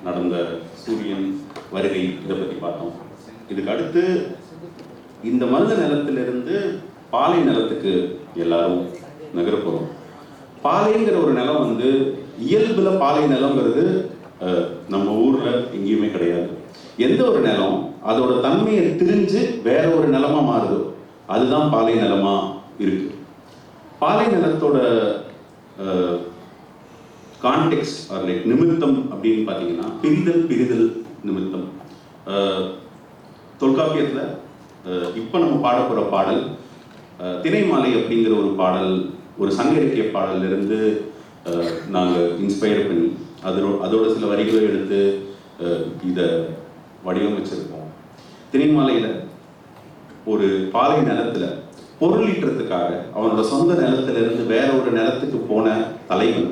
நடந்த சூரியன் வருகை இதை பற்றி பார்த்தோம். இதுக்கு அடுத்து இந்த மருத நிலத்திலிருந்து பாலை நிலத்துக்கு எல்லாரும் நகரப்போகிறோம். பாலைங்கிற ஒரு நிலம் வந்து இயல்புல பாலை நிலங்கிறது நம்ம ஊர்ல எங்கேயுமே கிடையாது. எந்த ஒரு நிலம் அதோட தன்மையை திரிஞ்சு வேற ஒரு நிலமா மாறுதோ அதுதான் பாலை நிலமா இருக்கு. பாலை நிலத்தோட கான்டெக்ஸ்ட் ஆர் லைக் நிமித்தம் அப்படின்னு பார்த்தீங்கன்னா பிரிதல் நிமித்தம். தொல்காப்பியத்தில் இப்போ நம்ம பாடப்போகிற பாடல் திணைமாலை அப்படிங்கிற ஒரு பாடல், ஒரு சங்க இலக்கிய பாடலிருந்து நாங்கள் இன்ஸ்பயர் பண்ணி அதோட சில வரிகளை எடுத்து இதை வடிவமைச்சிருக்கோம். திணைமாலையில் ஒரு பாலை நிலத்தில் பொருள் ஈட்டுறதுக்காக அவனோட சொந்த நிலத்திலிருந்து வேற ஒரு நிலத்துக்கு போன தலைவன்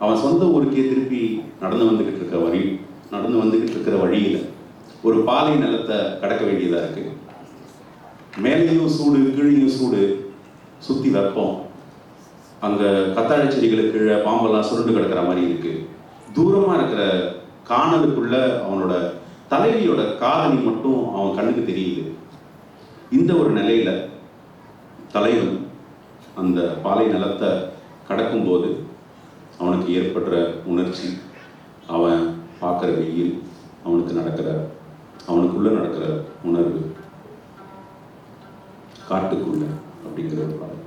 அவன் சொந்த ஊருக்கே திருப்பி நடந்து வந்துக்கிட்டு இருக்கிற வழியில் ஒரு பாலை நிலத்தை கடக்க வேண்டியதாக இருக்கு. மேலேயும் சூடு கீழையும் சூடு, சுற்றி வெப்பம், அங்கே கத்தாழை செடிகளுக்கு கீழே பாம்பெல்லாம் சுருண்டு கிடக்கிற மாதிரி இருக்கு. தூரமாக இருக்கிற காணலுக்குள்ள அவனோட தலைவியோட காதலி மட்டும் அவன் கண்ணுக்கு தெரியுது. இந்த ஒரு நிலையில தலைவன் அந்த பாலை நிலத்தை கடக்கும்போது அவனுக்கு ஏற்படுற உணர்ச்சி, அவன் பார்க்குற வெயில், அவனுக்குள்ள நடக்கிற உணர்வு, காட்டுக்குள்ள அப்படிங்கிற ஒரு பாடல்.